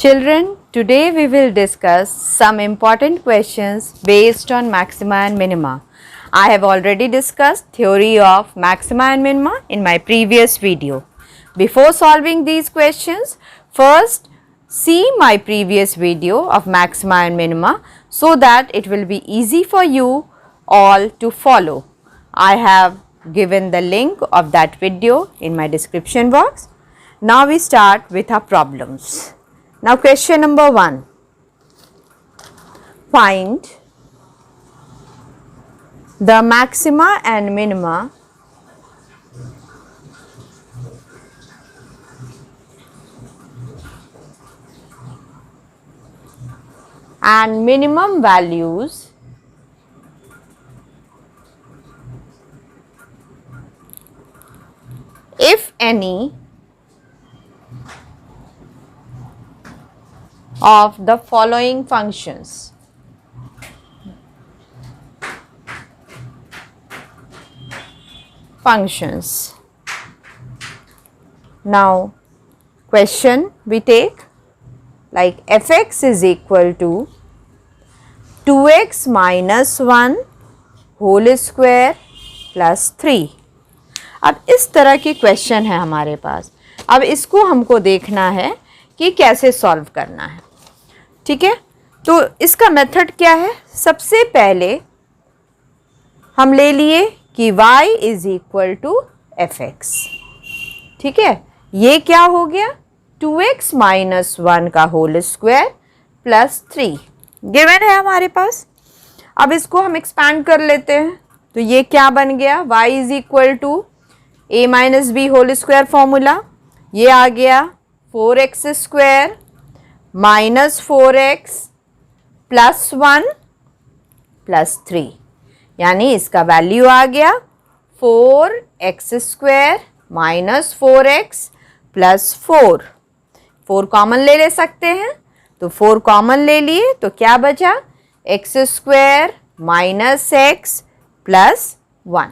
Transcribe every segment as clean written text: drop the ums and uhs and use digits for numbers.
Children, today we will discuss some important questions based on maxima and minima. I have already discussed theory of maxima and minima in my previous video. Before solving these questions, first see my previous video of maxima and minima so that it will be easy for you all to follow. I have given the link of that video in my description box. Now we start with our problems. Now question number 1. Find the maxima and minima and minimum values if any of the following functions. Now question we take like fx is equal to 2x minus 1 whole square plus 3. अब इस तरह की question है हमारे पास. अब इसको हमको देखना है कि कैसे सॉल्व करना है. ठीक है, तो इसका मेथड क्या है. सबसे पहले हम ले लिए कि y is equal to F X. ठीक है, ये क्या हो गया 2x माइनस 1 का होल स्क्वायर प्लस 3 गिवन है हमारे पास. अब इसको हम एक्सपैंड कर लेते हैं तो ये क्या बन गया y is equal to a minus B whole square formula. ये आ गया 4x square minus 4x plus 1 plus 3, यानी इसका वैल्यू आ गया 4x square minus 4x plus 4 common ले सकते हैं तो 4 कॉमन ले लिए तो क्या बचा x square minus x plus 1.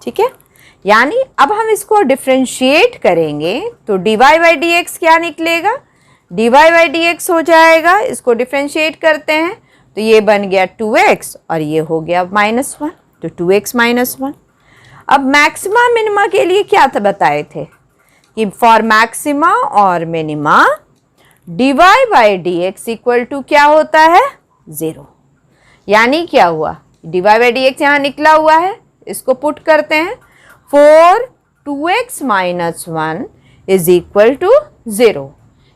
ठीक है, यानी अब हम इसको डिफ्रेंशिएट करेंगे तो dy बाई डी एक्स क्या निकलेगा, dy बाई डी एक्स हो जाएगा. इसको डिफ्रेंशिएट करते हैं तो ये बन गया 2x और ये हो गया माइनस 1 तो 2x माइनस 1. अब मैक्सिमा मिनिमा के लिए क्या बताए थे कि फॉर मैक्सिमा और minima dy by D X equal to क्या होता है 0. यानी क्या हुआ dy बाई डी एक्स यहाँ निकला हुआ है, इसको पुट करते हैं 2x minus 1 is equal to 0.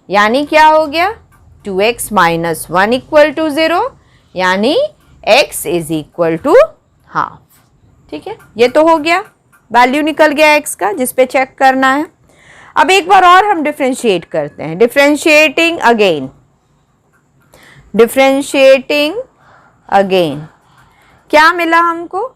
यानी क्या हो गया 2x माइनस 1 इक्वल टू 0, यानी x is equal to half. ठीक है, ये तो हो गया, वैल्यू निकल गया x का जिस पे चेक करना है. अब एक बार और हम डिफ्रेंशिएट करते हैं. डिफ्रेंशिएटिंग अगेन क्या मिला हमको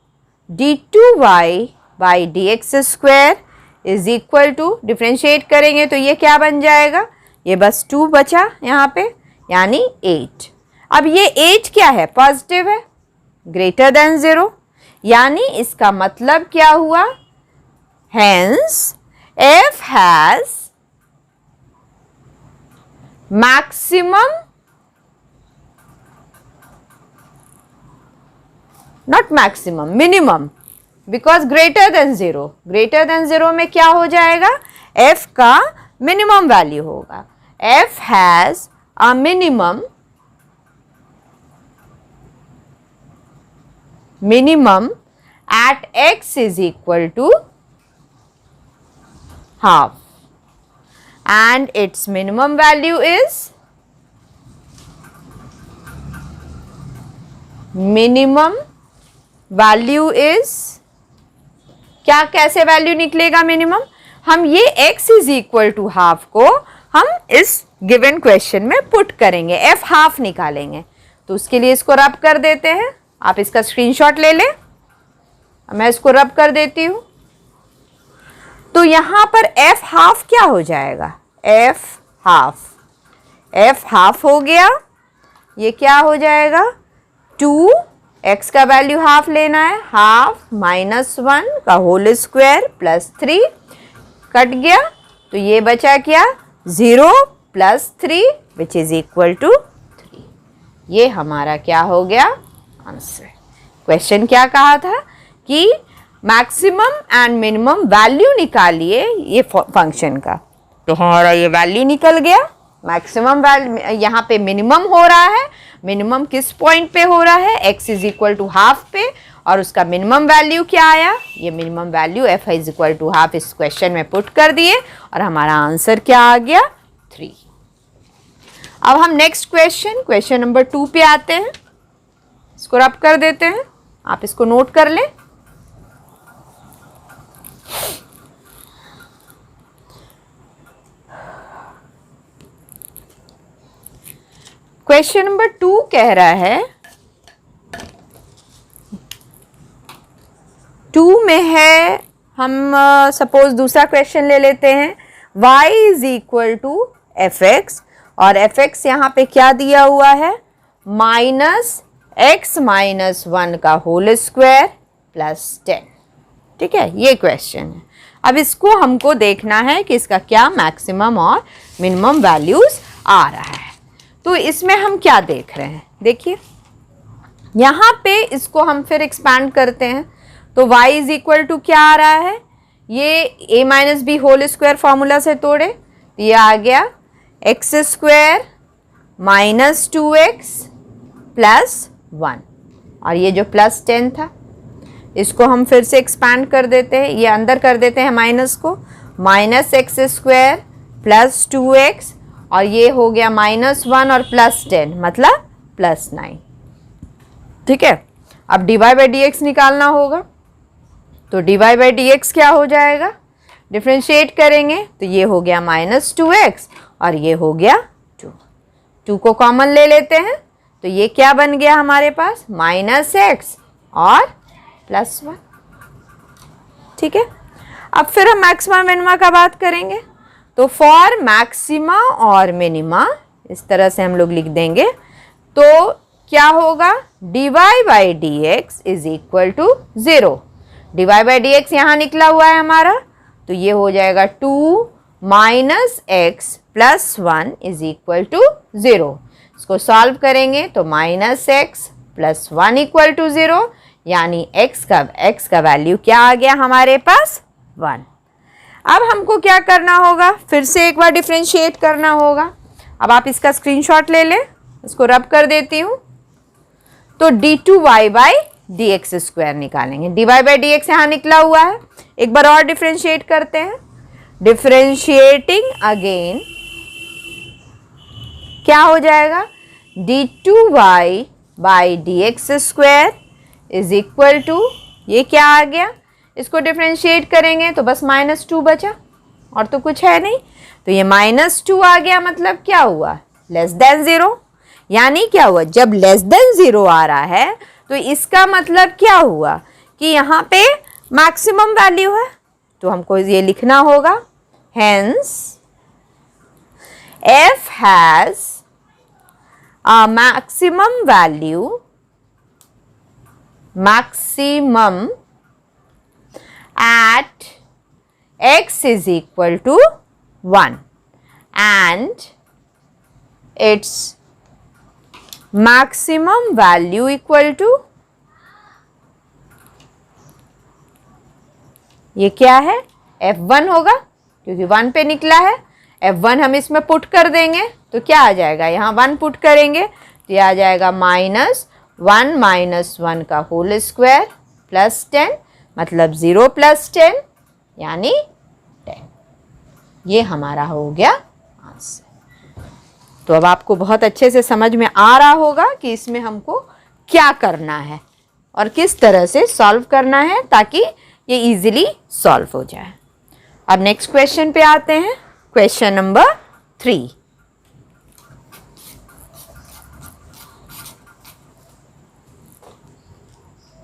d2y by D X square is equal to differentiate करेंगे तो ये क्या बन जाएगा, ये बस 2 बचा यहाँ पे यानी 8. अब ये 8 क्या है पॉजिटिव है ग्रेटर देन 0, यानी इसका मतलब क्या हुआ hence f has maximum not maximum minimum because greater than 0. Greater than 0 में क्या हो जाएगा f का मिनिमम वैल्यू होगा. f has a minimum at x is equal to half and its minimum value is क्या कैसे वैल्यू निकलेगा minimum. हम ये x is equal to half को हम इस गिवन क्वेश्चन में पुट करेंगे, f हाफ निकालेंगे तो उसके लिए इसको रब कर देते हैं. आप इसका स्क्रीनशॉट ले लें, मैं इसको रब कर देती हूँ. तो यहाँ पर f हाफ क्या हो जाएगा f हाफ हो गया. ये क्या हो जाएगा 2x का वैल्यू हाफ लेना है, हाफ माइनस 1 का होल स्क्वायर प्लस 3 कट गया तो ये बचा क्या 0 plus 3 which is equal to 3। ये हमारा क्या हो गया आंसर। क्वेश्चन क्या कहा था कि मैक्सिमम एंड मिनिमम वैल्यू निकालिए ये फंक्शन का, तो हमारा ये वैल्यू निकल गया। मैक्सिमम वैल्यू यहाँ पे मिनिमम हो रहा है, मिनिमम किस पॉइंट पे हो रहा है, x is equal to half पे, और उसका मिनिमम वैल्यू क्या आया, ये minimum value f is equal to half इस क्वेश्चन में पुट कर दिए और हमारा आंसर क्या आ गया 3। अब हम नेक्स्ट क्वेश्चन नंबर 2 पे आते हैं। इसको रब कर देते हैं, आप इसको नोट कर लें। क्वेश्चन नंबर 2 कह रहा है 2 में है, हम सपोज दूसरा क्वेश्चन ले लेते हैं, y is equal to F X, और एफ एक्स यहाँ पे क्या दिया हुआ है माइनस एक्स माइनस 1 का होल स्क्वायर प्लस 10। ठीक है, ये क्वेश्चन है। अब इसको हमको देखना है कि इसका क्या मैक्सिमम और मिनिमम वैल्यूज आ रहा है। तो इसमें हम क्या देख रहे हैं, देखिए यहाँ पे इसको हम फिर एक्सपैंड करते हैं, तो y इज इक्वल टू क्या आ रहा है, ये a minus B whole square formula से तोड़े तो ये आ गया x square minus 2x plus 1, और ये जो प्लस 10 था इसको हम फिर से एक्सपैंड कर देते हैं, ये अंदर कर देते हैं माइनस को, minus x square plus 2x, और ये हो गया माइनस 1 और प्लस 10 मतलब प्लस 9। ठीक है, अब D Y by D X निकालना होगा, तो D Y by D X क्या हो जाएगा, डिफ्रेंशिएट करेंगे तो ये हो गया माइनस 2x और ये हो गया 2 को कॉमन ले लेते हैं तो ये क्या बन गया हमारे पास माइनस एक्स और प्लस 1। ठीक है, अब फिर हम मैक्सिमा मिनिमा का बात करेंगे, तो फॉर मैक्सिमा और मिनिमा इस तरह से हम लोग लिख देंगे, तो क्या होगा D Y by D X is equal to 0। D Y by D X यहाँ निकला हुआ है हमारा, तो ये हो जाएगा 2 minus X plus 1 is equal to 0। इसको सॉल्व करेंगे तो minus X plus 1 equal to 0, यानी x का वैल्यू क्या आ गया हमारे पास 1। अब हमको क्या करना होगा, फिर से एक बार डिफ्रेंशिएट करना होगा। अब आप इसका स्क्रीनशॉट ले लें, इसको रब कर देती हूँ, तो d2y by D X square निकालेंगे। D Y by D X यहाँ निकला हुआ है, एक बार और डिफ्रेंशिएट करते हैं, डिफ्रेंशिएटिंग अगेन क्या हो जाएगा d2y by D X square is equal to, ये क्या आ गया, इसको डिफ्रेंशिएट करेंगे तो बस -2 बचा और तो कुछ है नहीं, तो ये -2 आ गया, मतलब क्या हुआ लेस देन 0। यानी क्या हुआ, जब लेस देन 0 आ रहा है तो इसका मतलब क्या हुआ कि यहाँ पे मैक्सिमम वैल्यू है, तो हमको ये लिखना होगा hence f has a maximum value at x is equal to 1 and its maximum value equal to, ये क्या है f1 होगा क्योंकि 1 पे निकला है, f1 हम इसमें पुट कर देंगे तो क्या आ जाएगा, यहाँ 1 पुट करेंगे तो ये आ जाएगा -1 माइनस 1 का होल स्क्वायर प्लस 10, मतलब 0 प्लस 10 यानी 10। ये हमारा हो गया आंसर। तो अब आपको बहुत अच्छे से समझ में आ रहा होगा कि इसमें हमको क्या करना है और किस तरह से सॉल्व करना है ताकि ये इजीली सॉल्व हो जाए। अब नेक्स्ट क्वेश्चन पे आते हैं, क्वेश्चन नंबर 3।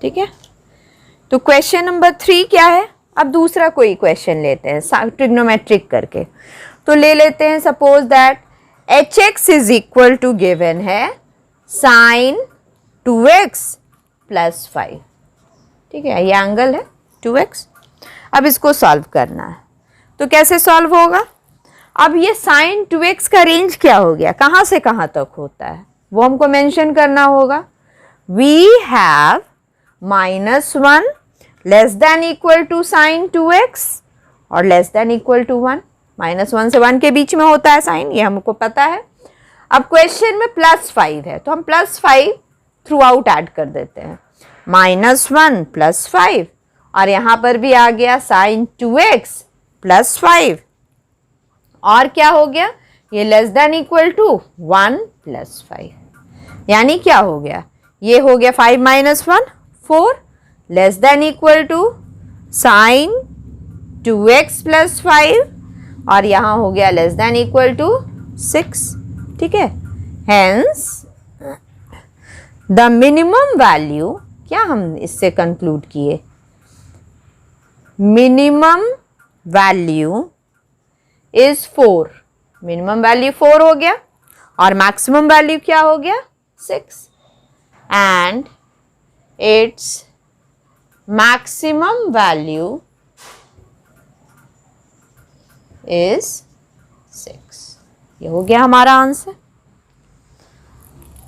ठीक है, तो क्वेश्चन नंबर 3 क्या है, अब दूसरा कोई क्वेश्चन लेते हैं ट्रिग्नोमेट्रिक करके, तो ले लेते हैं suppose that H X is equal to given है साइन 2x प्लस 5। ठीक है, ये एंगल है 2x। अब इसको सॉल्व करना है, तो कैसे सॉल्व होगा, अब ये साइन 2x का रेंज क्या हो गया, कहाँ से कहाँ तक होता है वो हमको मेंशन करना होगा। We have -1 less than equal to sine 2x और लेस देन इक्वल टू 1। -1 से 1 के बीच में होता है साइन, ये हमको पता है। अब क्वेश्चन में +5 है तो हम +5 थ्रू आउट ऐड कर देते हैं। -1 +5 और यहाँ पर भी आ गया साइन 2x +5 और क्या हो गया, ये लेस देन इक्वल टू 1 + 5, यानी क्या हो गया, ये हो गया 5 - 1 4 less than equal to sine 2x + 5 और यहाँ हो गया लेस देन इक्वल टू 6। ठीक है, हेंस द मिनिमम वैल्यू, क्या हम इससे कंक्लूड किए, minimum value is 4। Minimum value 4 हो गया और मैक्सिमम वैल्यू क्या हो गया 6 and its maximum value is 6। ये हो गया हमारा आंसर।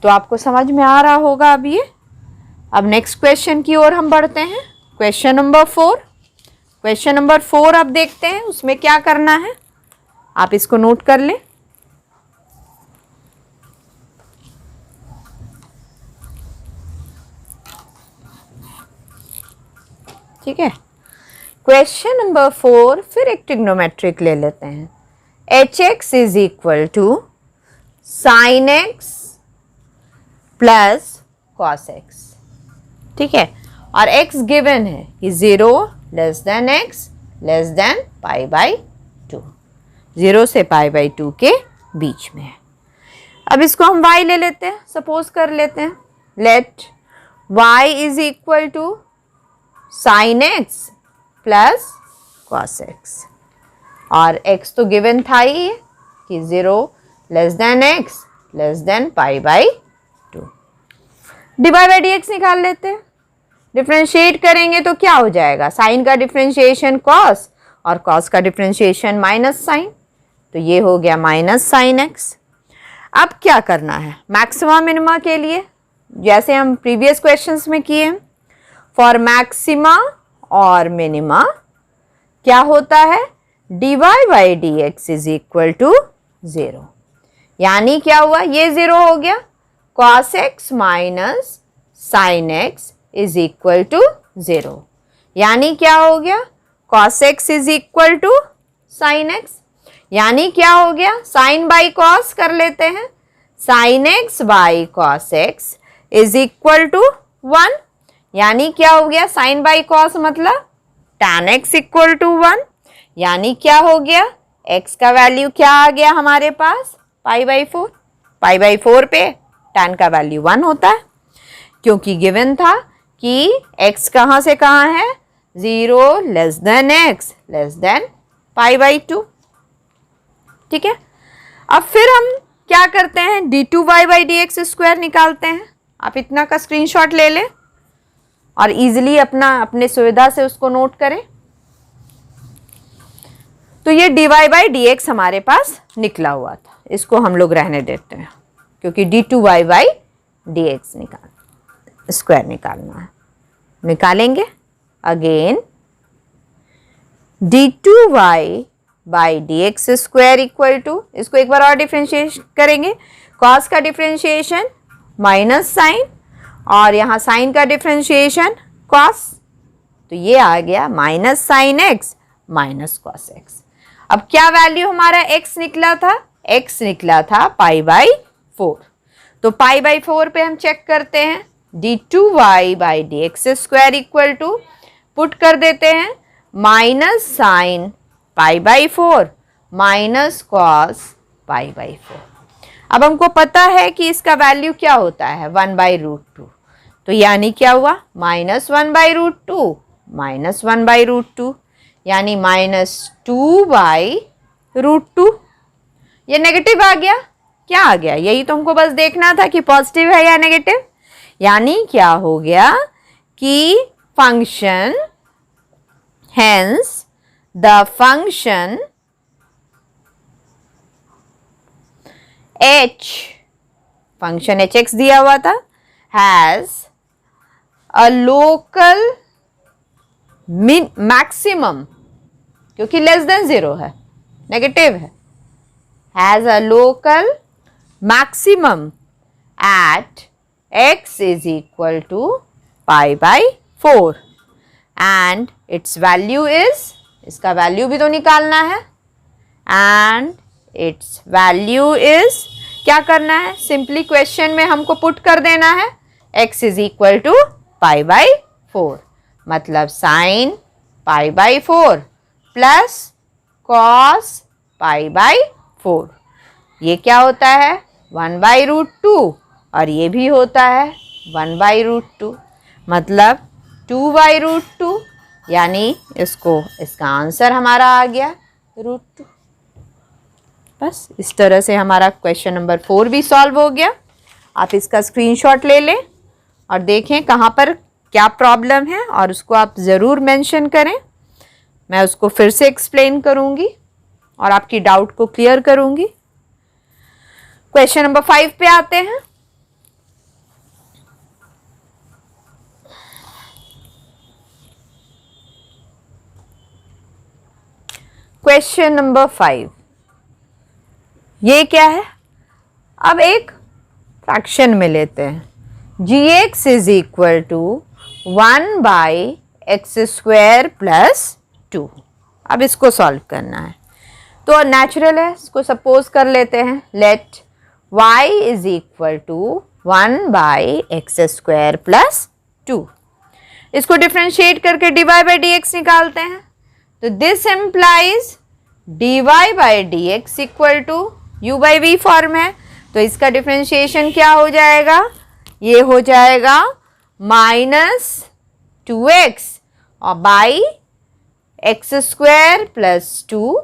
तो आपको समझ में आ रहा होगा अब ये। अब नेक्स्ट क्वेश्चन की ओर हम बढ़ते हैं, क्वेश्चन नंबर 4। क्वेश्चन नंबर 4 अब देखते हैं उसमें क्या करना है, आप इसको नोट कर लें। ठीक है, क्वेश्चन नंबर 4 फिर एक ट्रिग्नोमेट्रिक ले लेते हैं। hx is equal to sine x plus cos x। ठीक है, और x गिवन है कि 0 less than x less than π/2, 0 से π/2 के बीच में है। अब इसको हम y ले लेते हैं, सपोज कर लेते हैं, let y is equal to sine x plus cos x और x तो गिवन था ही कि 0 less than x less than π/2। dy/dx निकाल लेते हैं, डिफ्रेंशिएट करेंगे तो क्या हो जाएगा, साइन का डिफ्रेंशिएशन कॉस और कॉस का डिफ्रेंशिएशन माइनस साइन, तो ये हो गया माइनस साइन x। अब क्या करना है, मैक्सिमा मिनिमा के लिए जैसे हम प्रीवियस क्वेश्चंस में किए, फॉर मैक्सिमा और मिनिमा क्या होता है, dy/dx इज इक्वल टू 0, यानी क्या हुआ, ये 0 हो गया, cos x minus sine x is equal to 0, यानी क्या हो गया, cos x is equal to sine x, यानी क्या हो गया, साइन बाई कॉस कर लेते हैं, sine x by cos x is equal to 1, यानी क्या हो गया, साइन बाई कॉस मतलब tan x इक्वल टू 1, यानी क्या हो गया, x का वैल्यू क्या आ गया हमारे पास π/4, π/4 पे tan का वैल्यू 1 होता है, क्योंकि गिवन था कि x कहाँ से कहाँ है, 0 less than x less than π/2। ठीक है, अब फिर हम क्या करते हैं, d2y/dx² निकालते हैं। आप इतना का स्क्रीनशॉट ले लें और इजीली अपने सुविधा से उसको नोट करें। तो ये dy/dx हमारे पास निकला हुआ था, इसको हम लोग रहने देते हैं क्योंकि d2y/dx स्क्वायर निकालना है। निकालेंगे अगेन, d2y/dx² इक्वल टू, इसको एक बार और डिफ्रेंशिएट करेंगे, कॉस का डिफ्रेंशिएशन माइनस साइन और यहाँ साइन का डिफ्रेंशिएशन कॉस, तो ये आ गया minus sine x minus cos x। अब क्या वैल्यू हमारा x निकला था, x निकला था π/4, तो π/4 पे हम चेक करते हैं, d2y/dx² इक्वल टू पुट कर देते हैं माइनस साइन π/4 माइनस कॉस π/4। अब हमको पता है कि इसका वैल्यू क्या होता है 1/√2, तो यानी क्या हुआ, -1/√2 माइनस 1/√2 यानी -2/√2। ये नेगेटिव आ गया, क्या आ गया, यही तो हमको बस देखना था कि पॉजिटिव है या नेगेटिव, यानी क्या हो गया कि function, hence the function h function H X दिया हुआ था, हैज अ लोकल मैक्सिमम, क्योंकि लेस देन 0 है, नेगेटिव है, has a local maximum at x is equal to pi by 4 and its value is, इसका वैल्यू भी तो निकालना है, and its value is, क्या करना है, सिंपली क्वेश्चन में हमको पुट कर देना है x is equal to pi by 4, मतलब sine pi by 4 plus cos pi by 4, ये क्या होता है 1/√2 और ये भी होता है 1/√2, मतलब 2/√2, यानी इसका आंसर हमारा आ गया √2। बस इस तरह से हमारा क्वेश्चन नंबर 4 भी सॉल्व हो गया। आप इसका स्क्रीनशॉट ले लें और देखें कहाँ पर क्या प्रॉब्लम है और उसको आप ज़रूर मेंशन करें। मैं उसको फिर से एक्सप्लेन करूँगी और आपकी डाउट को क्लियर करूँगी। क्वेश्चन नंबर 5 पे आते हैं। क्वेश्चन नंबर 5, ये क्या है, अब एक फ्रैक्शन में लेते हैं, gx is equal to 1/x² plus 2। अब इसको सॉल्व करना है तो नेचुरल है, इसको सपोज कर लेते हैं, let y is equal to 1/x² plus 2। इसको डिफ्रेंशिएट करके dy बाई dx निकालते हैं, तो this implies dy by dx equal to u by v form है, तो इसका डिफ्रेंशिएशन क्या हो जाएगा, ये हो जाएगा -2x और बाई x² प्लस 2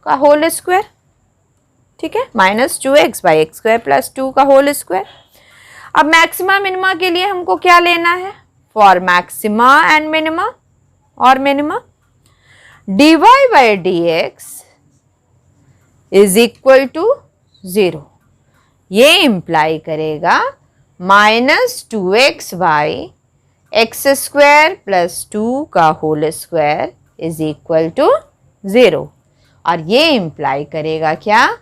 का होल स्क्वायर, ठीक है, -2x बाई x² प्लस 2 का होल स्क्वायर। अब मैक्सिमा मिनिमा के लिए हमको क्या लेना है, फॉर मैक्सिमा एंड मिनिमा और minima dy by dx is equal to 0, ये इम्प्लाई करेगा -2x बाई x² प्लस 2 का whole square is equal to 0, और ये इम्प्लाई करेगा क्या,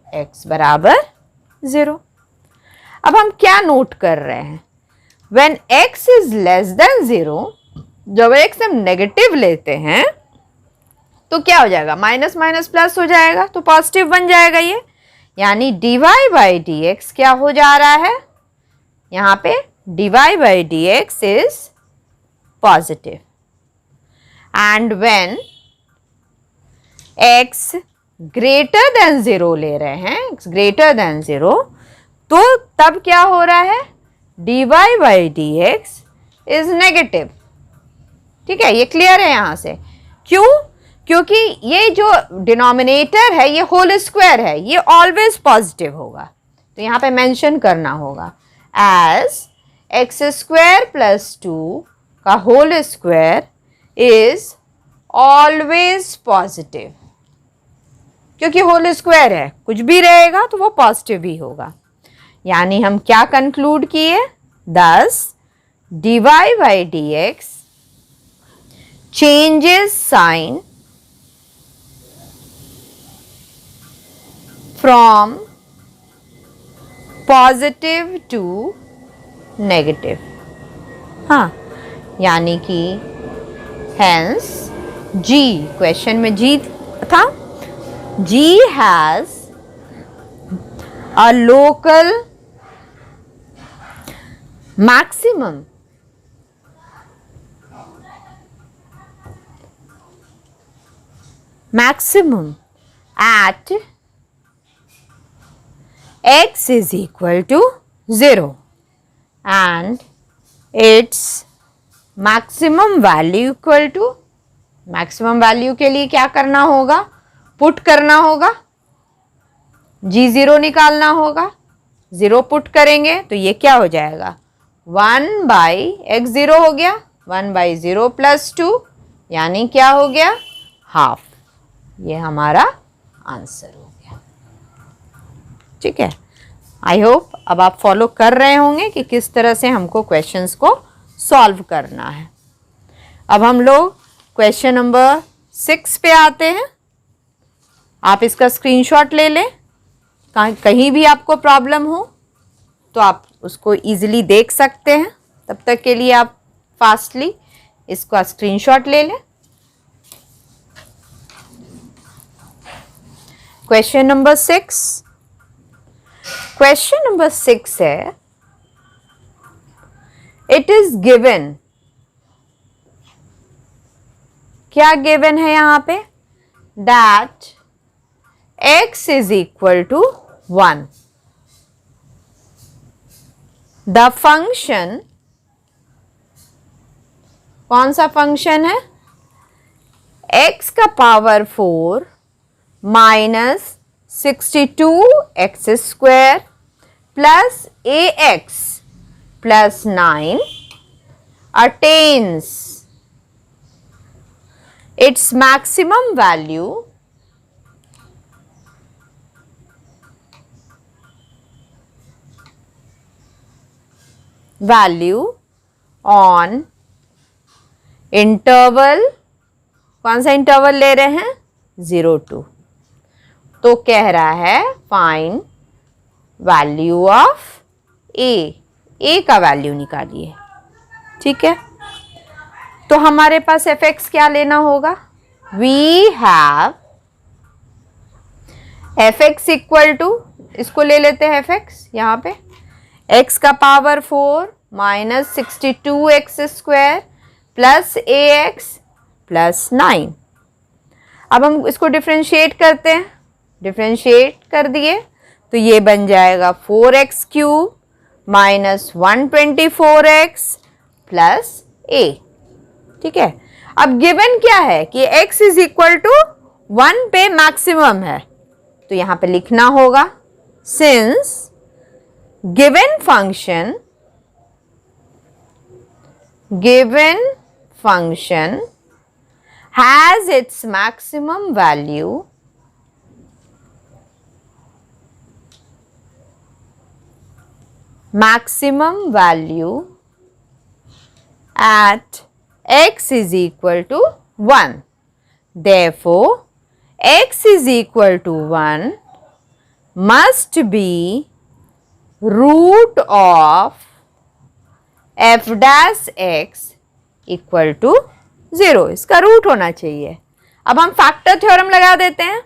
x बराबर 0। अब हम क्या नोट कर रहे हैं, when x is less than 0, जब x हम नेगेटिव लेते हैं तो क्या हो जाएगा, माइनस माइनस प्लस हो जाएगा, तो पॉजिटिव बन जाएगा ये, यानी dy बाई dx क्या हो जा रहा है, यहाँ पे dy by dx is positive, and when x greater than 0 ले रहे हैं, x ग्रेटर देन 0, तो तब क्या हो रहा है, dy by dx is negative, ठीक है, ये क्लियर है यहाँ से, क्यों, क्योंकि ये जो डिनोमिनेटर है ये होल स्क्वायर है, ये ऑलवेज पॉजिटिव होगा, तो यहाँ पे मेंशन करना होगा एज x² प्लस 2 का whole square is always positive, क्योंकि होल स्क्वायर है, कुछ भी रहेगा तो वो पॉजिटिव ही होगा, यानी हम क्या कंक्लूड किए, thus dy by dx changes sign from positive to negative, हाँ, यानी कि hence G, क्वेश्चन में G था, G has a local maximum at x is equal to 0 and its maximum value equal to, maximum value के लिए क्या करना होगा, पुट करना होगा, g0 निकालना होगा, 0 पुट करेंगे तो ये क्या हो जाएगा, 1/x0 हो गया, 1/0 प्लस 2, यानी क्या हो गया, हाफ, ये हमारा आंसर हो गया, ठीक है। आई होप अब आप फॉलो कर रहे होंगे कि किस तरह से हमको क्वेश्चंस को सॉल्व करना है। अब हम लोग क्वेश्चन नंबर 6 पे आते हैं। आप इसका स्क्रीनशॉट ले लें, कहीं भी आपको प्रॉब्लम हो तो आप उसको इजीली देख सकते हैं। तब तक के लिए आप फास्टली इसका स्क्रीनशॉट ले लें। क्वेश्चन नंबर 6, क्वेश्चन नंबर 6 है, इट इज गिवन, क्या गिवन है यहां पे, that x is equal to 1। The function, कौन सा फंक्शन है, x का power 4 minus 62x square plus ax plus 9 attains its maximum value on interval, कौन सा इंटरवल ले रहे हैं, 0 to। तो कह रहा है फाइंड वैल्यू ऑफ ए का वैल्यू निकालिए। ठीक है, तो हमारे पास एफ एक्स क्या लेना होगा, we have f x equal to, इसको ले लेते हैं एफ एक्स, यहाँ पे x का power 4 minus 62x square plus ax plus 9। अब हम इसको डिफ्रेंशिएट करते हैं, डिफ्रेंशिएट कर दिए तो ये बन जाएगा 4x cube minus 124x plus a। ठीक है, अब गिवन क्या है कि x इज इक्वल टू 1 पे मैक्सिमम है, तो यहां पे लिखना होगा since given function has its maximum value at x is equal to 1. Therefore, x is equal to 1 must be root of f dash x equal to 0, इसका root होना चाहिए। अब हम फैक्टर थ्योरम लगा देते हैं,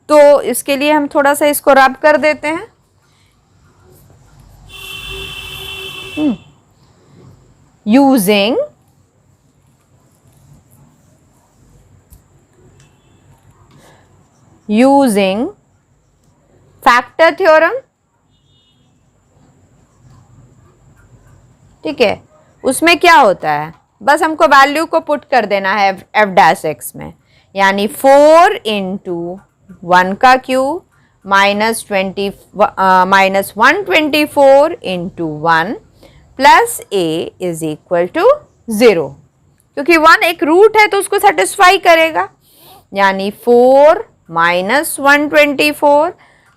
तो इसके लिए हम थोड़ा सा इसको रब कर देते हैं। यूजिंग फैक्टर थ्योरम, ठीक है, उसमें क्या होता है, बस हमको वैल्यू को पुट कर देना है एफ डैश एक्स में, यानी 4 इंटू 1 का cube minus 124 into 1 plus a is equal to 0, क्योंकि 1 एक रूट है तो उसको सेटिस्फाई करेगा, यानी 4 minus 124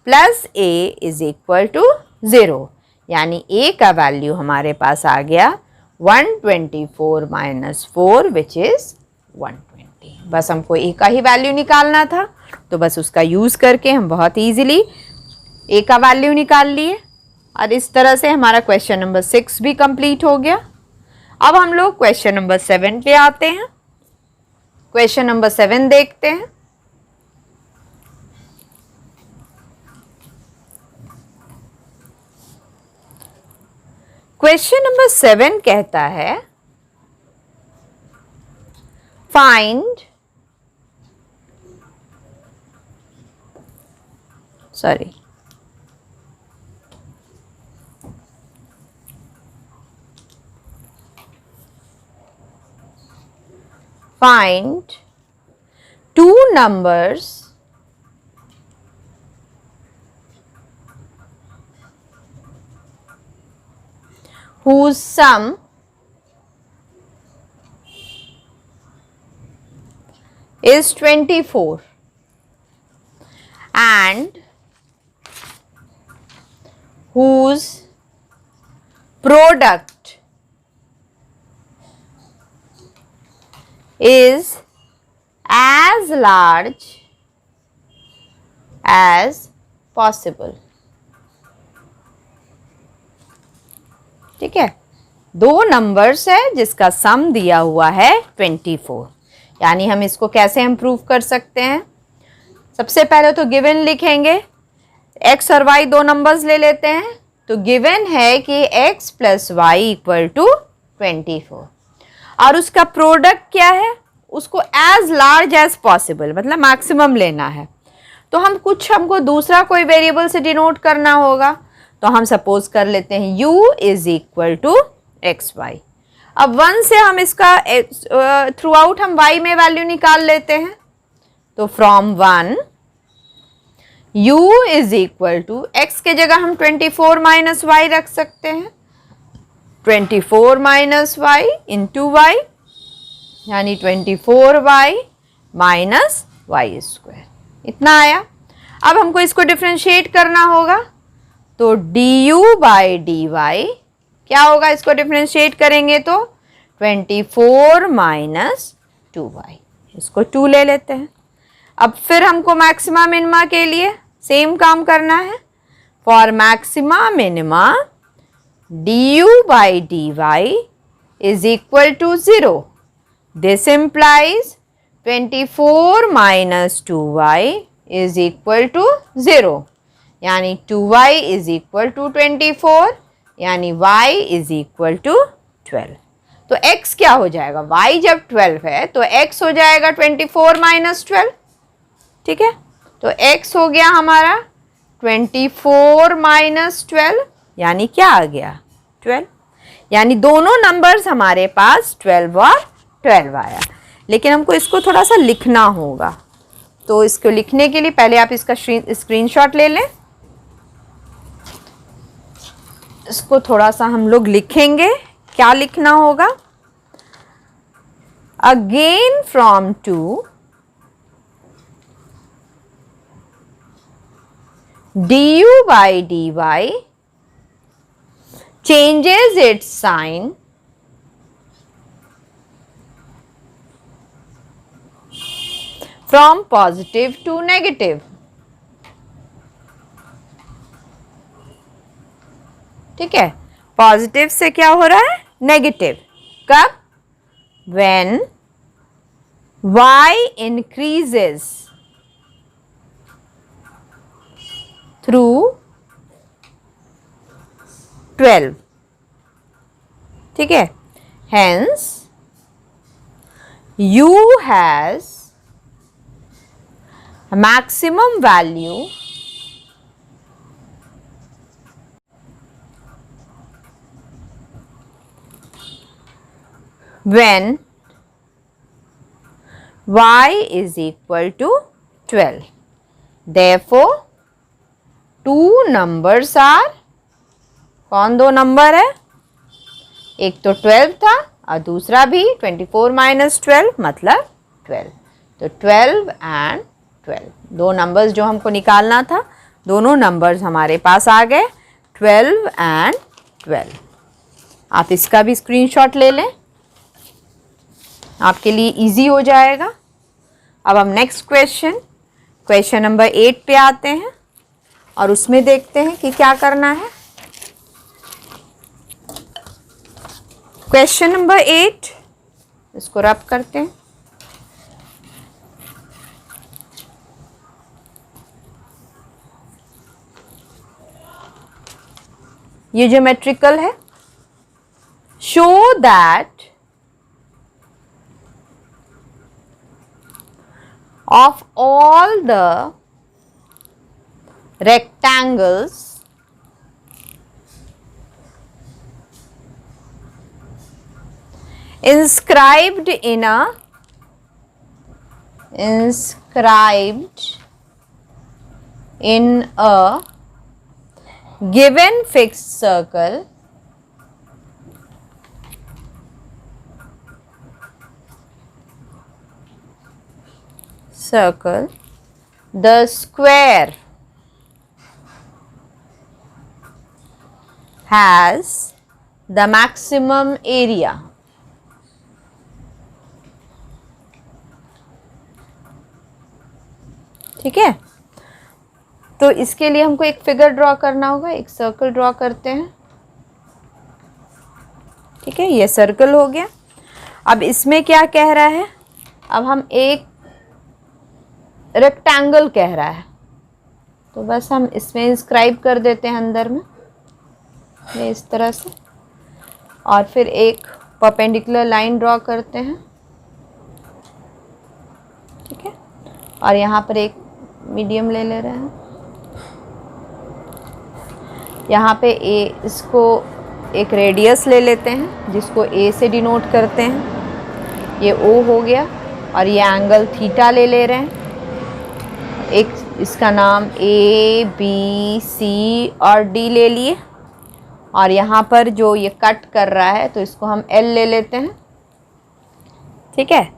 plus a is equal to 0, यानी a का वैल्यू हमारे पास आ गया 124 माइनस 4 विच इज 120। बस हमको a का ही वैल्यू निकालना था, तो बस उसका यूज़ करके हम बहुत इजीली a का वैल्यू निकाल लिए, और इस तरह से हमारा क्वेश्चन नंबर 6 भी कंप्लीट हो गया। अब हम लोग क्वेश्चन नंबर 7 पे आते हैं। क्वेश्चन नंबर 7 देखते हैं। क्वेश्चन नंबर 7 कहता है find, find two numbers whose sum is 24 and whose product is as large as possible। ठीक है, दो नंबर्स है जिसका सम दिया हुआ है 24। यानी हम इसको कैसे इम्प्रूव कर सकते हैं? सबसे पहले तो गिवन लिखेंगे, x और y दो नंबर्स ले लेते हैं। तो गिवन है कि x plus y equal to 24 और उसका प्रोडक्ट क्या है? उसको एज लार्ज एज पॉसिबल, मतलब मैक्सिमम लेना है। तो हमको दूसरा कोई वेरिएबल से डिनोट करना होगा। तो हम सपोज कर लेते हैं u is equal to x y. अब 1 से हम इसका थ्रू आउट हम y में वैल्यू निकाल लेते हैं। तो from 1 u is equal to x के जगह हम 24 माइनस वाई रख सकते हैं। 24 माइनस वाई इंटू वाई, यानी 24y माइनस वाई स्क्वायर, इतना आया। अब हमको इसको डिफ्रेंशिएट करना होगा। तो du बाई डी वाई क्या होगा? इसको डिफ्रेंशिएट करेंगे तो 24 माइनस 2y, इसको 2 ले लेते हैं। अब फिर हमको मैक्सिमा मिनिमा के लिए सेम काम करना है। For maxima minima du by d y is equal to 0। This implies 24 minus 2y is equal to 0, यानी 2y is equal to 24, यानी y is equal to 12। तो x क्या हो जाएगा? y जब 12 है तो x हो जाएगा 24 माइनस 12। ठीक है, तो x हो गया हमारा 24 माइनस 12, यानी क्या आ गया? 12। यानी दोनों नंबर्स हमारे पास 12 और 12 आया। लेकिन हमको इसको थोड़ा सा लिखना होगा। तो इसको लिखने के लिए पहले आप इसका स्क्रीनशॉट ले लें। इसको थोड़ा सा हम लोग लिखेंगे। क्या लिखना होगा? Again from 2 du by dy changes its sign from positive to negative। ठीक है, पॉजिटिव से क्या हो रहा है? नेगेटिव। कब? when y increases through 12। ठीक है, hence u has a maximum value when y is equal to 12। Therefore, two numbers are, कौन दो नंबर है? एक तो 12 था और दूसरा भी 24 माइनस 12 मतलब 12। तो 12 एंड 12 दो नंबर्स जो हमको निकालना था, दोनों नंबर्स हमारे पास आ गए 12 एंड 12। आप इसका भी स्क्रीनशॉट ले लें, आपके लिए इजी हो जाएगा। अब हम नेक्स्ट क्वेश्चन नंबर 8 पे आते हैं और उसमें देखते हैं कि क्या करना है। क्वेश्चन नंबर 8, इसको रब करते हैं। ये ज्योमेट्रिकल है। Show that of all the rectangles inscribed in a given fixed circle, the square has the maximum area. ठीक है, तो इसके लिए हमको एक फिगर ड्रॉ करना होगा। एक सर्कल ड्रॉ करते हैं। ठीक है, ये सर्कल हो गया। अब इसमें क्या कह रहा है, अब हम एक रेक्टेंगल कह रहा है, तो बस हम इसमें इंस्क्राइब कर देते हैं अंदर में ये इस तरह से, और फिर एक परपेंडिकुलर लाइन ड्रॉ करते हैं। ठीक है, और यहाँ पर एक मीडियम ले रहे हैं। यहाँ पे इसको एक रेडियस ले लेते हैं जिसको ए से डिनोट करते हैं। ये ओ हो गया, और ये एंगल थीटा ले रहे हैं। एक इसका नाम ए बी सी और डी ले लिए, और यहाँ पर जो ये कट कर रहा है तो इसको हम एल ले लेते हैं। ठीक है,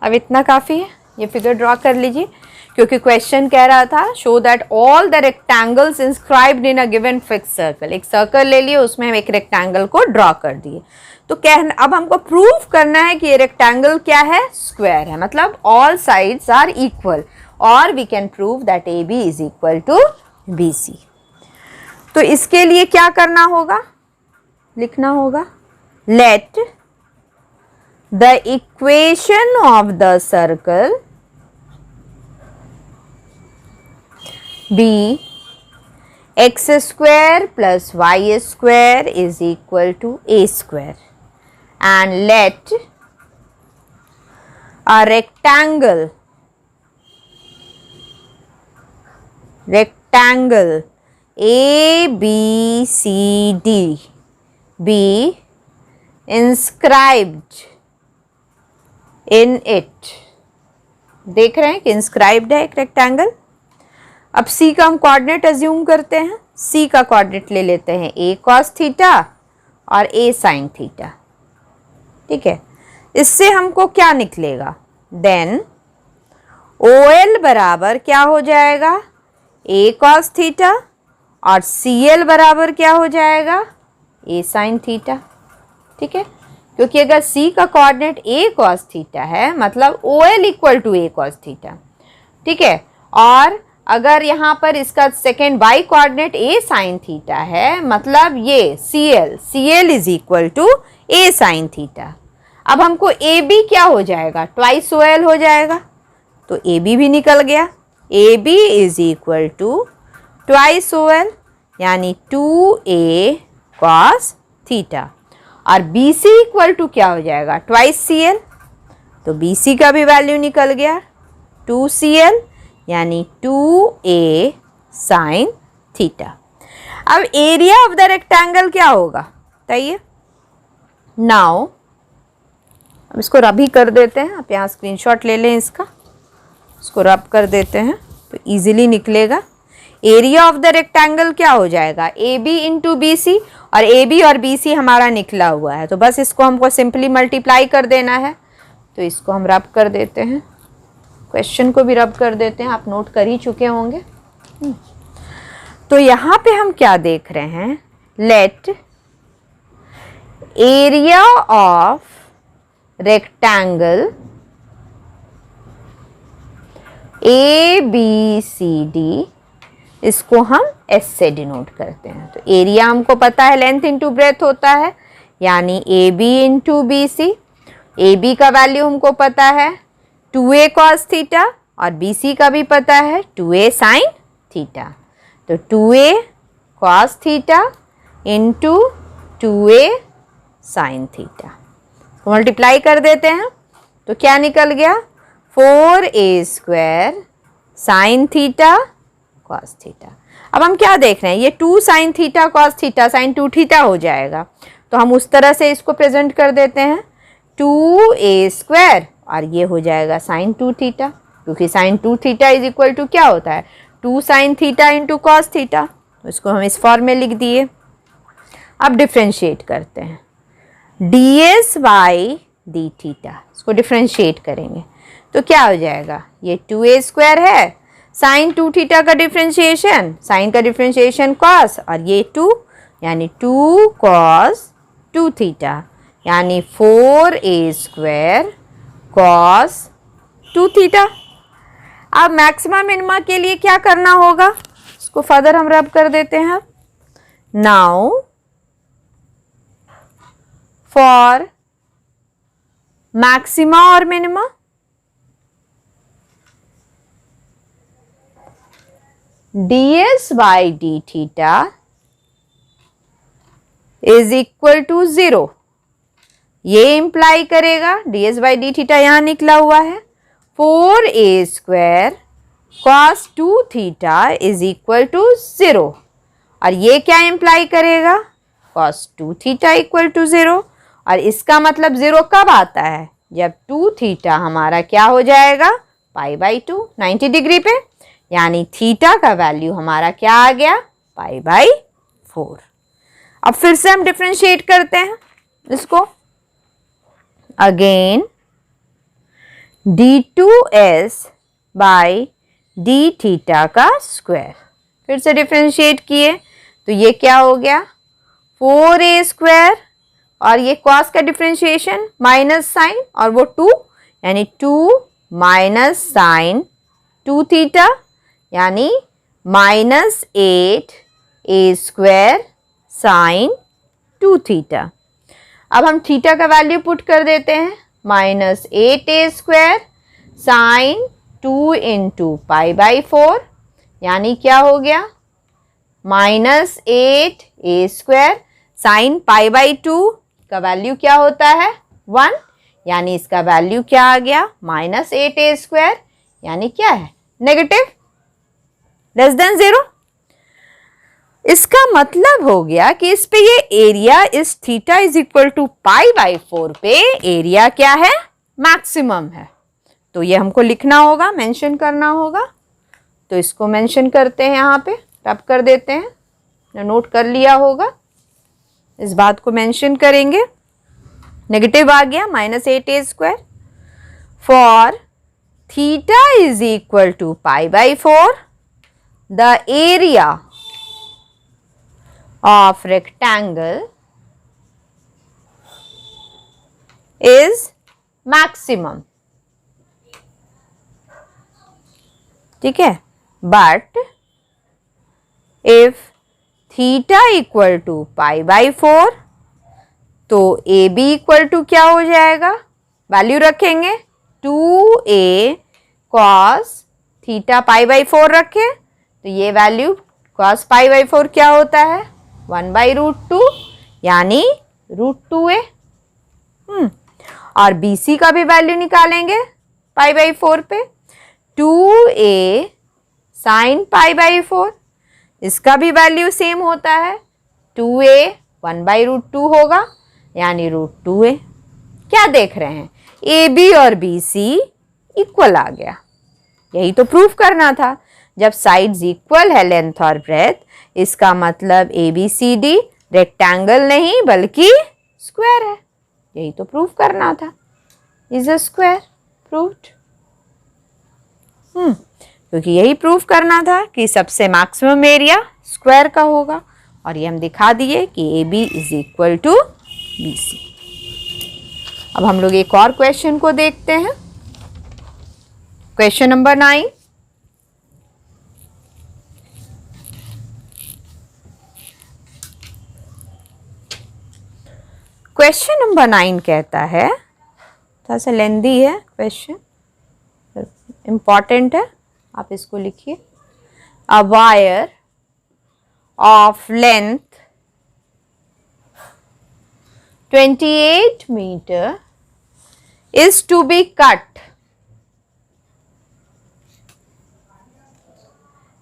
अब इतना काफ़ी है, ये फिगर ड्रॉ कर लीजिए, क्योंकि क्वेश्चन कह रहा था show that all the rectangles inscribed in a given fix circle. एक सर्कल ले लिए, उसमें हम एक रेक्टेंगल को ड्रॉ कर दिए। तो अब हमको प्रूव करना है कि ये रेक्टेंगल क्या है, स्क्वायर है, मतलब ऑल साइड्स आर इक्वल, और we can prove that A B is equal to B C. तो इसके लिए क्या करना होगा, लिखना होगा let the equation of the circle be x square plus y square is equal to a square, and let a rectangle A B C D be inscribed in it। देख रहे हैं कि inscribed है एक रेक्टेंगल। अब C का हम coordinate assume करते हैं। C का कोऑर्डिनेट ले लेते हैं A cos थीटा और A sin थीटा। ठीक है, इससे हमको क्या निकलेगा, देन OL बराबर क्या हो जाएगा, A cos थीटा, और CL बराबर क्या हो जाएगा, A sin थीटा। ठीक है, क्योंकि अगर C का कोऑर्डिनेट A cos थीटा है मतलब OL equal to A cos theta. ठीक है, और अगर यहाँ पर इसका second y coordinate A sin theta है मतलब ये CL is equal to A sin theta. अब हमको AB क्या हो जाएगा, ट्वाइस OL हो जाएगा, तो AB भी निकल गया। AB is equal to twice OL यानी 2A cos थीटा, और BC इक्वल टू क्या हो जाएगा, ट्वाइस CL, तो BC का भी वैल्यू निकल गया 2CL यानी 2A sin थीटा। अब एरिया ऑफ द रेक्टेंगल क्या होगा बताइए। नाउ अब इसको रब ही कर देते हैं, आप यहाँ स्क्रीनशॉट ले लें इसका, इसको रब कर देते हैं तो इजीली निकलेगा। एरिया ऑफ द रेक्टेंगल क्या हो जाएगा, AB इंटू BC, और AB और BC हमारा निकला हुआ है, तो बस इसको हमको सिंपली मल्टीप्लाई कर देना है। तो इसको हम रब कर देते हैं, क्वेश्चन को भी रब कर देते हैं, आप नोट कर ही चुके होंगे। तो यहाँ पे हम क्या देख रहे हैं, let area of rectangle ABCD, इसको हम S से डिनोट करते हैं। तो एरिया हमको पता है लेंथ इंटू ब्रेथ होता है, यानी AB इंटू BC। AB का वैल्यू हमको पता है 2A cos थीटा, और BC का भी पता है 2A sin थीटा। तो 2A cos theta into 2A sin theta को मल्टीप्लाई कर देते हैं, तो क्या निकल गया, 4A square sin theta cos theta. अब हम क्या देख रहे हैं, ये 2 sin theta cos theta sin 2 theta हो जाएगा, तो हम उस तरह से इसको प्रेजेंट कर देते हैं 2A स्क्वायर, और ये हो जाएगा sin 2 थीटा, क्योंकि sin 2 theta is equal to क्या होता है, 2 sin theta into cos theta. तो इसको हम इस फॉर्म में लिख दिए। अब डिफ्रेंशिएट करते हैं, ds बाई डी थीटा, इसको डिफ्रेंशिएट करेंगे तो क्या हो जाएगा, ये 2A स्क्वायर है, sin 2 थीटा का डिफ्रेंशिएशन, sin का डिफ्रेंशिएशन cos, और ये 2, यानी 2 cos 2 थीटा, यानी 4a² cos 2 थीटा। अब मैक्सिमा मिनिमा के लिए क्या करना होगा, इसको फर्दर हम रब कर देते हैं। नाउ फॉर मैक्सिमा और minima, ds by d theta is equal to 0। ये इंप्लाई करेगा, ds by d थीटा यहां निकला हुआ है, 4a² cos 2 theta is equal to 0। और ये क्या इंप्लाई करेगा, cos 2 थीटा इक्वल टू 0। और इसका मतलब 0 कब आता है, जब 2 थीटा हमारा क्या हो जाएगा, π/2 90 डिग्री पे, यानी थीटा का वैल्यू हमारा क्या आ गया, π/4। अब फिर से हम डिफरेंशिएट करते हैं इसको। Again d2s by d theta का स्क्वायर, फिर से डिफरेंशिएट किए तो ये क्या हो गया, 4a² और ये cos का डिफरेंशिएशन माइनस साइन और वो 2, यानी 2 माइनस साइन 2 थीटा, यानी -8a² साइन 2 थीटा। अब हम थीटा का वैल्यू पुट कर देते हैं, -8a² साइन 2 इंटू π/4, यानी क्या हो गया, -8a² साइन π/2 का वैल्यू क्या होता है, 1, यानी इसका वैल्यू क्या आ गया, -8a², यानी क्या है, नेगेटिव, लेस देन 0। इसका मतलब हो गया कि इस पे ये एरिया इस थीटा इज इक्वल टू π/4 पे एरिया क्या है, मैक्सिमम है। तो ये हमको लिखना होगा, मेंशन करना होगा। तो इसको मेंशन करते हैं, यहाँ पे रब कर देते हैं, नोट कर लिया होगा, इस बात को मेंशन करेंगे। नेगेटिव आ गया, -8a²। For theta is equal to π/4, the area of rectangle is maximum, ठीक है। But if theta equal to π/4 तो ए बी इक्वल टू क्या हो जाएगा, वैल्यू रखेंगे 2a cos थीटा π/4 रखे तो ये वैल्यू cos π/4 क्या होता है, 1/√2, यानी √2a। और BC का भी वैल्यू निकालेंगे π/4 पे, 2a साइन π/4, इसका भी वैल्यू सेम होता है, 2a 1/√2 होगा, यानी √2a। क्या देख रहे हैं, AB और BC इक्वल आ गया। यही तो प्रूफ करना था, जब साइड्स इक्वल है लेंथ और ब्रेथ, इसका मतलब ABCD रेक्टेंगल नहीं बल्कि स्क्वायर है। यही तो प्रूफ करना था, इज अ स्क्वायर, प्रूव्ड। क्योंकि यही प्रूफ करना था कि सबसे मैक्सिमम एरिया स्क्वायर का होगा, और ये हम दिखा दिए कि AB is equal to BC। अब हम लोग एक और क्वेश्चन को देखते हैं, क्वेश्चन नंबर 9। क्वेश्चन नंबर 9 कहता है, थोड़ा सा लेंदी है क्वेश्चन, इंपॉर्टेंट है, आप इसको लिखिए। A wire of length 28 metre is to be cut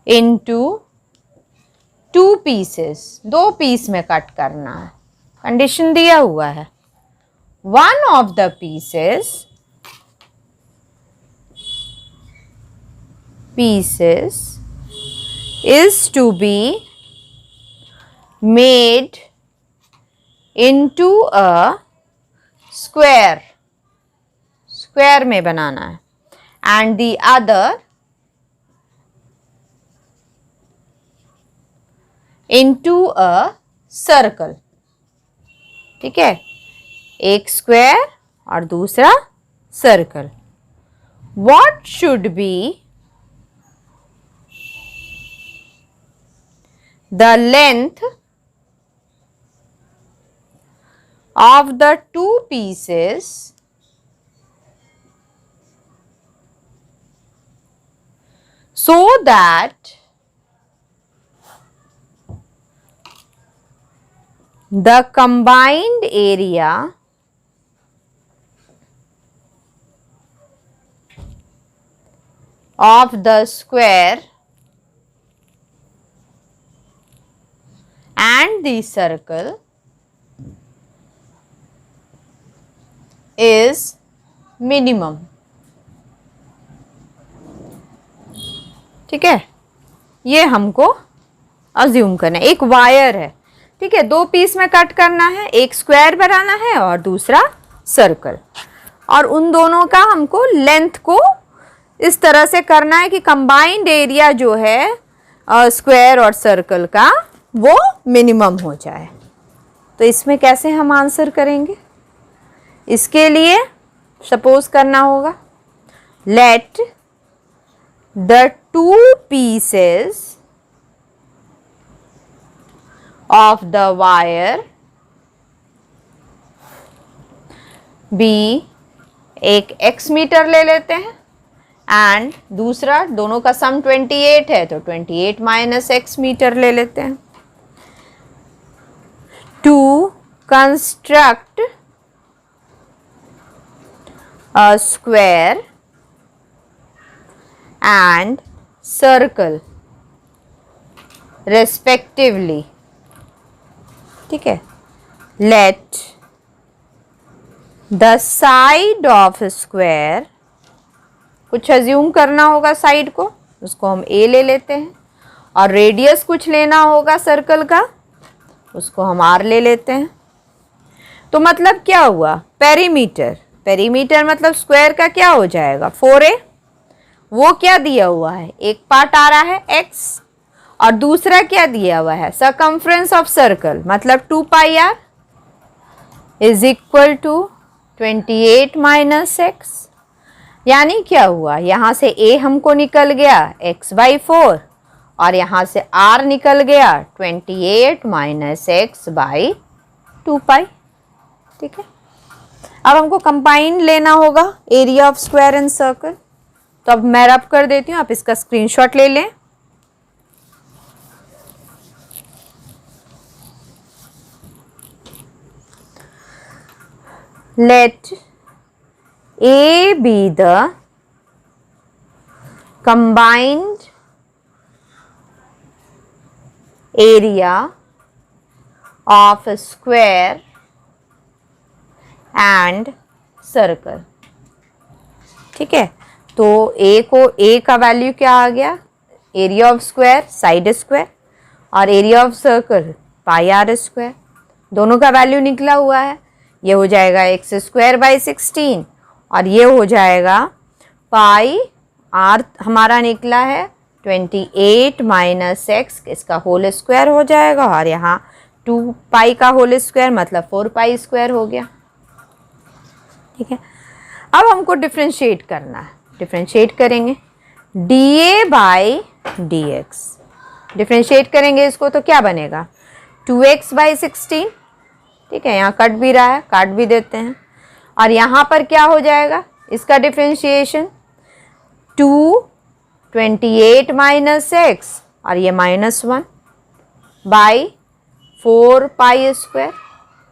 into 2 pieces, 2 piece में कट करना है। कंडीशन दिया हुआ है, one of the pieces is to be made into a square, square में बनाना है, and the other into a circle. ठीक है, एक स्क्वायर और दूसरा circle. What should be the length of the two pieces so that the combined area of the square and the circle is minimum। ठीक है, ये हमको अज्यूम करना है। एक वायर है, ठीक है, दो पीस में कट करना है, एक स्क्वायर बनाना है और दूसरा सर्कल, और उन दोनों का हमको लेंथ को इस तरह से करना है कि कंबाइंड एरिया जो है स्क्वायर और सर्कल का वो मिनिमम हो जाए। तो इसमें कैसे हम आंसर करेंगे? इसके लिए सपोज करना होगा, let the two pieces of the wire be, एक x मीटर ले लेते हैं एंड दूसरा, दोनों का सम 28 है तो 28 माइनस x मीटर ले लेते हैं, to construct a square and circle respectively। ठीक है, let the side of a square, कुछ अज्यूम करना होगा साइड को, उसको हम a ले लेते हैं, और रेडियस कुछ लेना होगा सर्कल का, उसको हम r ले लेते हैं। तो मतलब क्या हुआ? पेरीमीटर, पेरीमीटर मतलब स्क्वायर का क्या हो जाएगा? 4a। वो क्या दिया हुआ है? एक पार्ट आ रहा है x और दूसरा क्या दिया हुआ है? सर्कमफ्रेंस ऑफ सर्कल मतलब 2 pi r is equal to 28 minus x। यानी क्या हुआ? यहाँ से a हमको निकल गया x/4 और यहाँ से r निकल गया 28 माइनस x/2 पाई। ठीक है, अब हमको कंबाइन लेना होगा area of square and circle. तो अब मैं रब कर देती हूँ, आप इसका स्क्रीनशॉट ले लें। Let A be the combined area of a square and circle। ठीक है, तो A को A का वैल्यू क्या आ गया? Area of square side square और area of circle pi r square, दोनों का वैल्यू निकला हुआ है। ये हो जाएगा एक्स स्क्वायर बाई 16 और ये हो जाएगा पाई आर हमारा निकला है 28 माइनस एक्स, इसका होल स्क्वायर हो जाएगा और यहाँ 2 पाई का होल स्क्वायर मतलब 4 पाई स्क्वायर हो गया। ठीक है, अब हमको डिफ्रेंशिएट करना है। डिफ्रेंशिएट करेंगे dA बाई dx, डिफ्रेंशिएट करेंगे इसको तो क्या बनेगा 2x बाई 16। ठीक है, यहाँ कट भी रहा है, काट भी देते हैं और यहाँ पर क्या हो जाएगा इसका डिफ्रेंशिएशन 28 माइनस एक्स और ये -1 बाई 4 पाई स्क्वायर।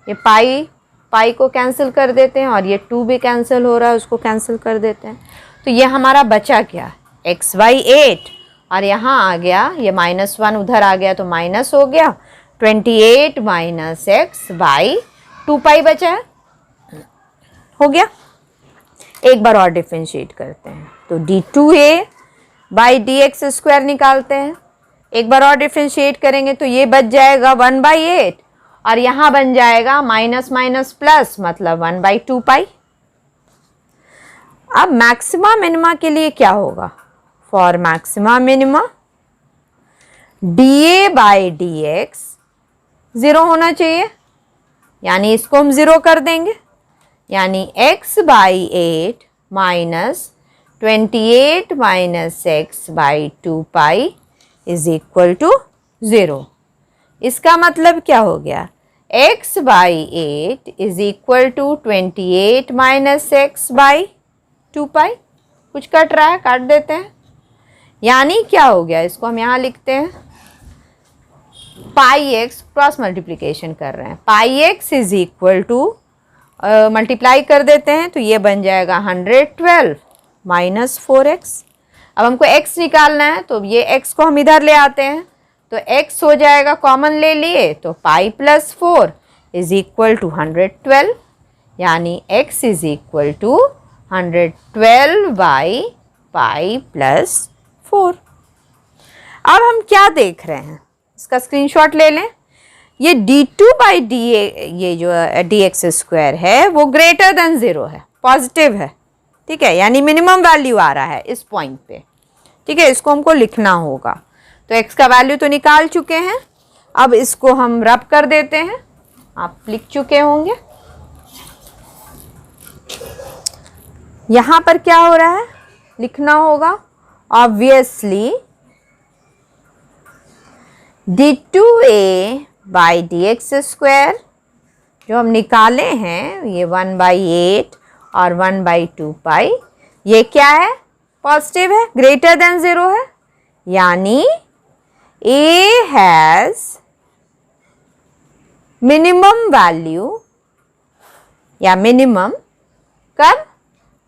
ये पाई पाई को कैंसिल कर देते हैं और ये 2 भी कैंसिल हो रहा है, उसको कैंसिल कर देते हैं। तो ये हमारा बचा क्या x/8 और यहाँ आ गया ये -1 उधर आ गया तो माइनस हो गया 28 माइनस एक्स बाई 2 पाई बचा है, हो गया। एक बार और डिफ्रेंशिएट करते हैं तो d2a बाई dx स्क्वायर निकालते हैं। एक बार और डिफ्रेंशिएट करेंगे तो ये बच जाएगा 1/8 और यहाँ बन जाएगा माइनस माइनस प्लस मतलब 1/2 पाई। अब मैक्सिमा मिनिमा के लिए क्या होगा? For maxima minima dA by dx zero होना चाहिए, यानी इसको हम ज़ीरो कर देंगे, यानी x/8 minus 28 minus x/2 is equal to 0। इसका मतलब क्या हो गया, x/8 is equal to 28 minus x/2। कुछ कट रहा है, काट देते हैं। यानी क्या हो गया, इसको हम यहाँ लिखते हैं पाई एक्स, क्रॉस मल्टीप्लिकेशन कर रहे हैं, pi x is equal to multiply कर देते हैं तो ये बन जाएगा 112 माइनस 4x। अब हमको x निकालना है तो ये x को हम इधर ले आते हैं तो x हो जाएगा, कॉमन ले लिए तो pi plus 4 is equal to 112, यानी x is equal to 112 by pi plus 4। अब हम क्या देख रहे हैं, इसका स्क्रीनशॉट ले लें। ये d2/d ये जो dx² है वो ग्रेटर देन 0 है, पॉजिटिव है, ठीक है, यानी मिनिमम वैल्यू आ रहा है इस पॉइंट पे, ठीक है। इसको हमको लिखना होगा, तो x का वैल्यू तो निकाल चुके हैं, अब इसको हम रब कर देते हैं, आप लिख चुके होंगे। यहाँ पर क्या हो रहा है, लिखना होगा ऑब्वियसली d2a/dx² जो हम निकाले हैं ये 1/8 और 1/2 ये क्या है, पॉजिटिव है, ग्रेटर देन 0 है, यानी a हैज मिनिमम वैल्यू या मिनिमम कब,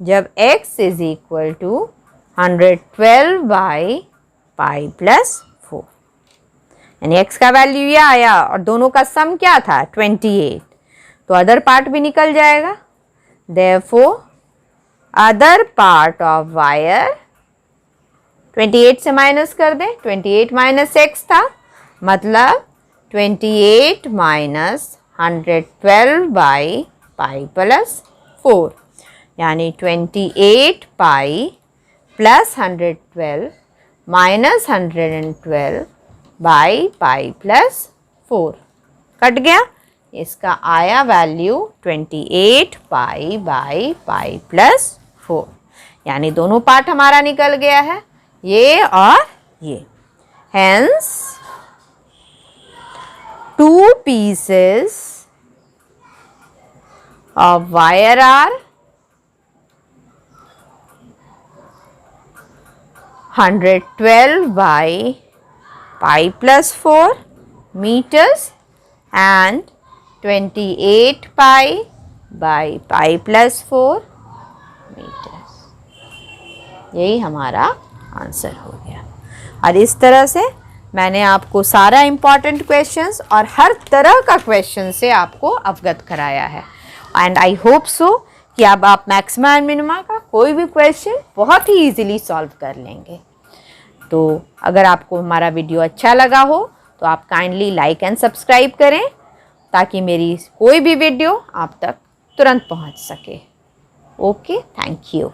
जब x is equal to 112 by pi plus 4, यानी x का वैल्यू ये आया और दोनों का सम क्या था 28, तो अदर पार्ट भी निकल जाएगा। Therefore other part of wire 28 से माइनस कर दें, 28 माइनस x था, मतलब 28 माइनस 112 बाई पाई प्लस 4, यानी 28 pi plus 112 minus 112 by pi plus 4 cut गया, इसका आया value 28 pi by pi plus 4, यानी दोनों पार्ट हमारा निकल गया है, ये और ये। Hence 2 pieces of wire are 112 by pi plus 4 meters and 28 pi by pi plus 4 meters। यही हमारा आंसर हो गया। और इस तरह से मैंने आपको सारा इम्पॉर्टेंट क्वेश्चंस और हर तरह का क्वेश्चन से आपको अवगत कराया है। एंड आई होप सो कि अब आप मैक्सिमा एंड मिनिमा का कोई भी क्वेश्चन बहुत ही इजीली सॉल्व कर लेंगे। तो अगर आपको हमारा वीडियो अच्छा लगा हो तो आप काइंडली लाइक एंड सब्सक्राइब करें ताकि मेरी कोई भी वीडियो आप तक तुरंत पहुंच सके। Okay, thank you.